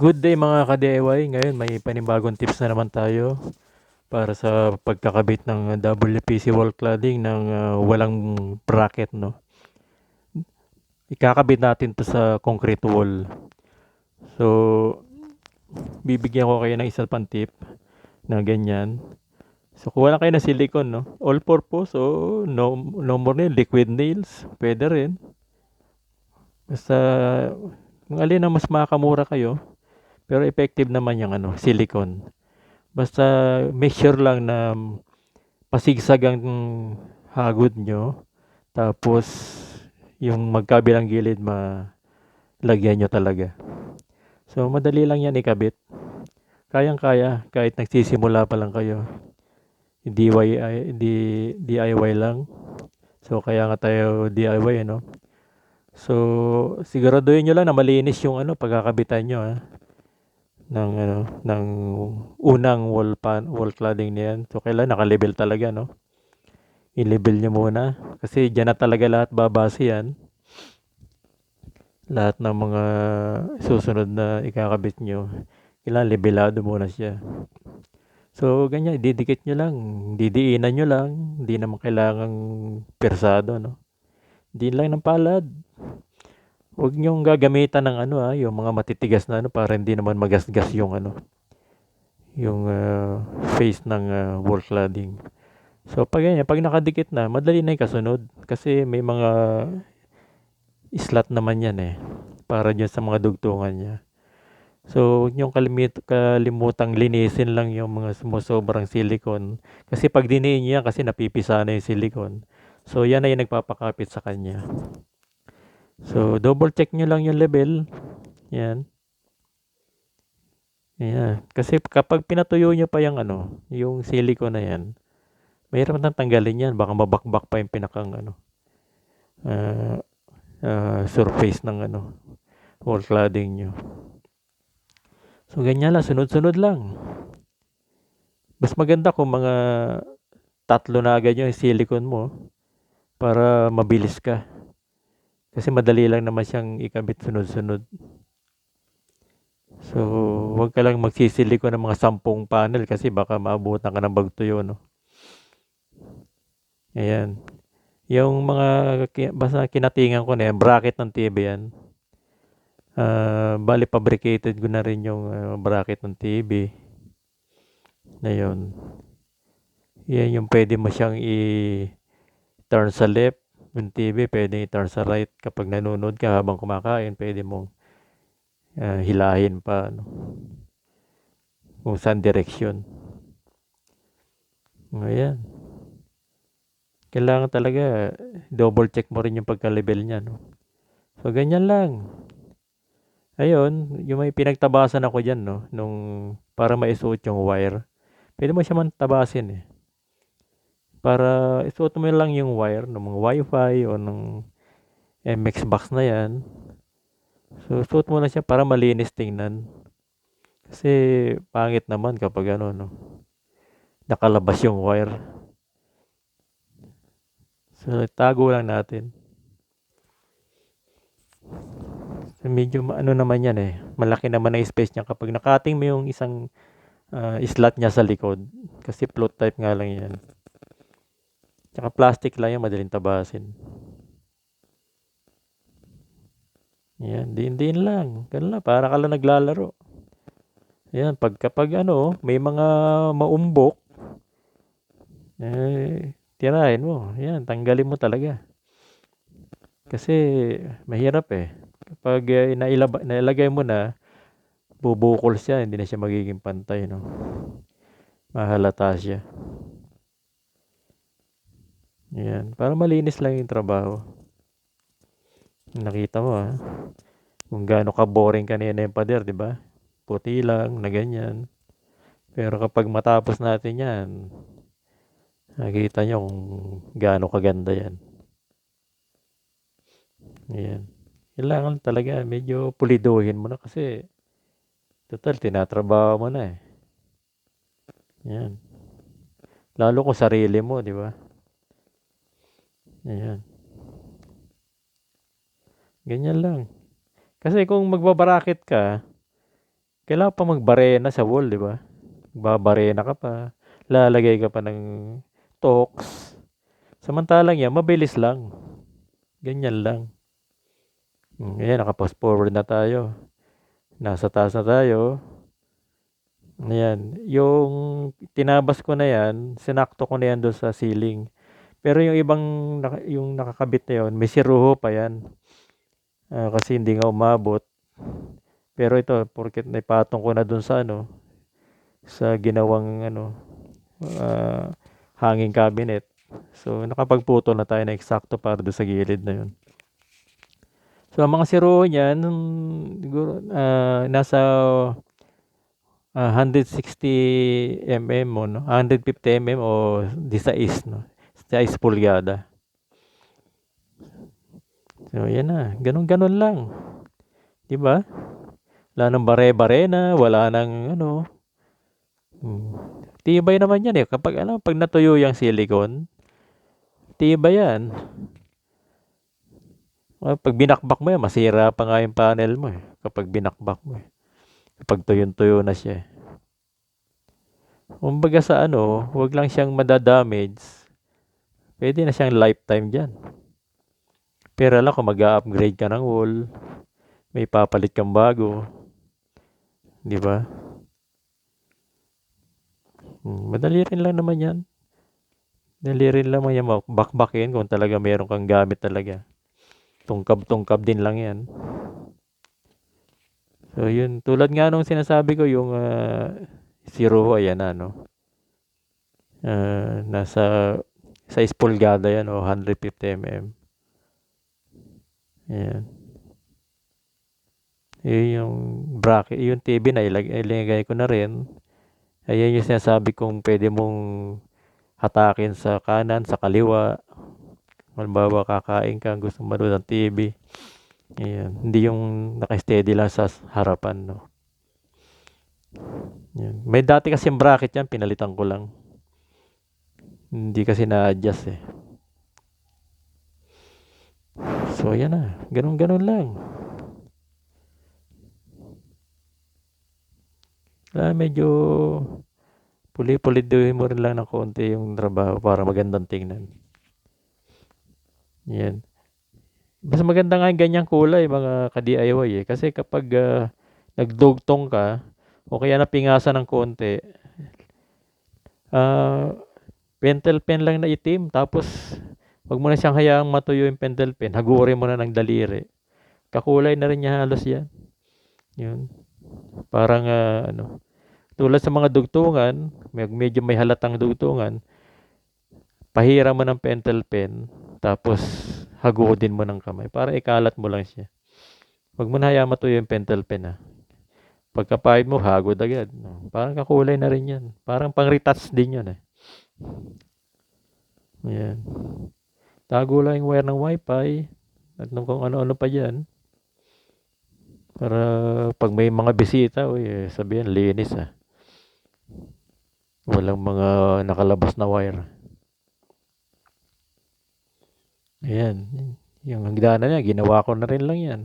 Good day mga ka-DIY. Ngayon may panibagong tips na naman tayo para sa pagkakabit ng WPC wall cladding ng walang bracket, no. Ikakabit natin 'to sa concrete wall. So, bibigyan ko kayo ng isa pang tip na ganyan. So, kuha lang kayo ng silicone, no. All purpose o no more nail, liquid nails, pwede rin. Basta kung alin ang mas makakamura kayo, pero effective naman yung silicone. Basta make sure lang na pasigsag ang hagod nyo. Tapos, yung magkabilang gilid malagyan nyo talaga. So, madali lang yan ikabit. Kayang-kaya, kahit nagsisimula pa lang kayo. DIY lang. So, kaya nga tayo DIY, ano. So, siguraduhin nyo lang na malinis yung pagkakabitan nyo, ha, ng unang wall cladding niyan. So, kailangan naka-level talaga, no. I-level nyo muna. Kasi dyan na talaga lahat babase yan. Lahat ng mga susunod na ikakabit nyo, kailangan levelado muna siya. So, ganyan, didikit nyo lang. Didiinan nyo lang. Hindi naman kailangang persado, no? Diin lang ng palad. Huwag nyong gagamitan ng yung mga matitigas na para hindi naman magasgas yung yung face ng wall cladding. So, pag ganyan, pag nakadikit na, madali na yung kasunod. Kasi may mga slot naman yan para dyan sa mga dugtungan niya. So, huwag niyong kalimutang linisin lang yung mga sumusobrang silicone. Kasi pag diniin niya, kasi napipisa na yung silicone. So, yan na yung nagpapakapit sa kanya. So, double check nyo lang yung level. Yan. Ayan. Kasi kapag pinatuyo nyo pa yung yung silicone na yan, mahirap nang tanggalin yan. Baka mabakbak pa yung pinakang uh, surface ng wall cladding nyo. So, ganyan lang. Sunod-sunod lang. Mas maganda kung mga tatlo na agad yung silicone mo para mabilis ka. Kasi madali lang naman siyang ikabit sunod-sunod. So, huwag ka lang magsisiliko ng mga 10 panel kasi baka maabutan ka ng bagtuyo, no? Ayan. Yung mga basta kinatingan ko na yan, bracket ng TV yan. Bali fabricated ko na rin yung bracket ng TV. Na yun. Yan yung pwede mo siyang i-turn sa left. Yung TV pwede i-turn sa right. Kapag nanonood ka habang kumakain, pwede mong hilahin pa. Kung saan direksyon. Ayan. Kailangan talaga double check mo rin yung pagka-level niya, no? So, ganyan lang. Ayun, yung may pinagtabasan ako dyan, no? Para maisuot yung wire. Pwede mo siya man tabasin Para isuot mo lang yung wire ng mga wifi o ng MX box na yan. So, suot mo na siya para malinis tingnan. Kasi pangit naman kapag nakalabas yung wire. So, tago lang natin. So, medyo naman yan malaki naman ang space niya kapag nakating mo yung isang slot niya sa likod. Kasi float type nga lang yan. Tsaka plastic lang yan, madaling tabasin. Yan, din lang. Ganun lang, para ka lang naglalaro. Yan, kapag may mga maumbok, tirahin mo. Yan, tanggalin mo talaga. Kasi mahirap Kapag nailagay mo na, bubukol siya, hindi na siya magiging pantay, no? Mahalata siya. Yan, para malinis lang yung trabaho. Nakita mo kung gaano ka boring kanina yung pader, di ba? Puti lang, na ganyan. Pero kapag matapos natin yan, nakita nyo kung gaano kaganda yan. Ayan. Kailangan talaga medyo puliduhin mo na kasi total tinatrabaho mo na Ayan. Lalo kung sarili mo, di ba? Ayan. Ganyan lang. Kasi kung magbabarakit ka, Kailangan pa magbarena sa wall, di ba? Babarena ka pa, lalagay ka pa ng talks. Samantalang yan, mabilis lang. Ganyan lang. Ayan, naka-fast forward na tayo. Nasa taas na tayo. Ayan. Yung tinabas ko na yan, sinakto ko na yan doon sa ceiling. Pero yung ibang, yung nakakabit na yun, may siruho pa yan. Kasi hindi nga umabot. Pero ito, porket naipatong ko na doon sa sa ginawang hanging cabinet. So, nakapagputo na tayo na eksakto para doon sa gilid na yun. So, ang mga siruho niyan, siguro, nasa 160 mm mo, no? 150 mm o 16, no? 16 pulgada. So, yan na. Ganun-ganun lang. Diba? Wala nang bare-bare na, wala nang Tibay naman yan eh. Kapag pag natuyo yung silicone, tibay yan. Pag binakbak mo yan, masira pa nga yung panel mo eh. Kapag binakbak mo eh. Kapag tuyo-tuyo na siya eh. Kumbaga sa huwag lang siyang madadamage. Pwede na siyang lifetime dyan. Pero alam kung mag-upgrade ka ng wall, may papalit kang bago. Di ba? Madali rin lang naman yan. Madali rin lang yan bakbakin kung talaga meron kang gamit talaga. Tungkab-tungkab din lang yan. So yun, tulad nga nung sinasabi ko yung zero, ayan nasa 6 pulgada yan o 150 mm. Ayan. Yun yung bracket, yung TV na ilagay ko na rin. Ayan yung sinasabi kong pwede mong hatakin sa kanan, sa kaliwa. Halimbawa kakain ka, gusto manood ng TV. Ayan. Hindi yung naka-steady lang sa harapan, no. Ayan. May dati kasi yung bracket yan, pinalitan ko lang. Hindi kasi na-adjust eh. So, ayan na. Ganun-ganun lang. Medyo puli-puliduhin mo rin lang ng konti yung trabaho para magandang tingnan. Yan. Mas maganda nga yung ganyang kulay, mga ka-DIY eh. Kasi kapag nagdugtong ka, o kaya napingasan ng konti, pentel pen lang na itim, tapos wag mo na siyang hayaang matuyo yung pentel pen, hagurin mo na ng daliri. Kakulay na rin niya halos yan. Yun. Parang tulad sa mga dugtungan, medyo may halatang dugtungan, pahira mo ng pentel pen, tapos hagodin mo ng kamay para ikalat mo lang siya. Wag mo na hayaan matuyo yung pentel pen Pagkapahid mo, hagod agad. Parang kakulay na rin yan. Parang pang-retouch din yun eh. Ayan. Tago lang yung wire ng wifi at kung ano-ano pa dyan. Para pag may mga bisita, sabihin, linis Walang mga nakalabas na wire. Ayan. Yung hagdanan niya, ginawa ko na rin lang yan.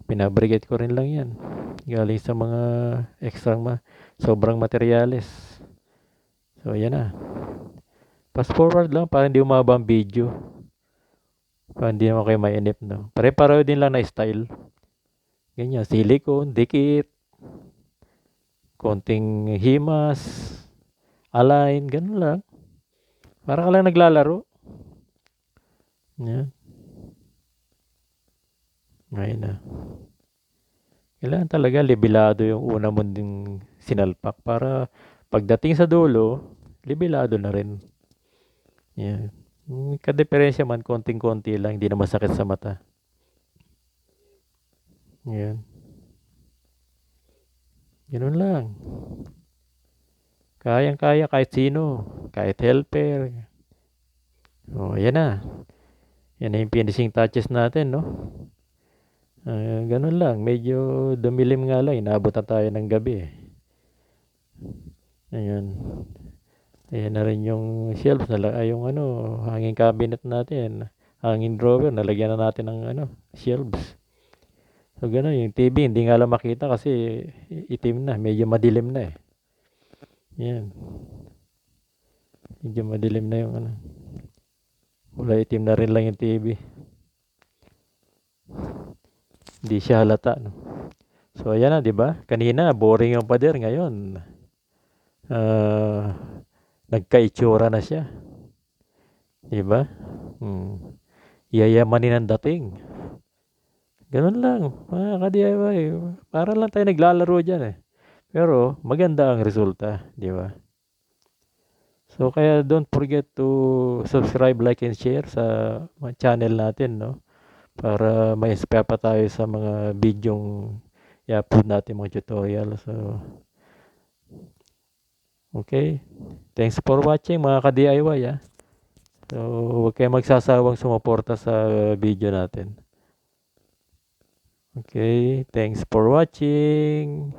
Pinabrigate ko rin lang yan. Galing sa mga sobrang materyales. So, ayan na. Fast forward lang para hindi umaba ang video. Para hindi naman kayo mainip, no? Pare-pareho din lang na style. Ganyan, silicone, dikit, konting himas, align, ganun lang. Para ka lang naglalaro. Yan. Ngayon na. Kailangan talaga libilado yung una mo ding sinalpak para pagdating sa dulo, libilado na rin. Yan. Kadeferensya man, konting-konti lang, hindi na masakit sa mata. Yan. Ganun lang. Kayang-kaya kahit sino, kahit helper. Ayan na. Yan na yung finishing touches natin, no? Ganun lang. Medyo dumilim nga lang. Inaabot na tayo ng gabi Ayan. Ayan na rin yung shelves. Yung hanging cabinet natin. Hanging drawer. Nalagyan na natin ng shelves. So, gano'n. Yung TV, hindi nga lang makita kasi itim na. Medyo madilim na eh. Yan. Medyo madilim na yung ano. Wala, itim na rin lang yung TV. Hindi siya halata, no? So, ayan na, di ba? Kanina, boring yung pader. Ngayon, ah, nagkaitsura na siya. Di ba? Hmm. Yayamanin ang dating. Ganun lang, mga ka-DIY. Para lang tayo naglalaro dyan eh. Pero, maganda ang resulta, di ba? So, kaya don't forget to subscribe, like, and share sa mga channel natin, no? Para ma-inspire pa tayo sa mga bidyong i-upload natin, mga tutorial. So, okay. Thanks for watching, mga ka-DIY, ah. So, huwag kayong magsasawang sumuporta sa video natin. Okay, thanks for watching.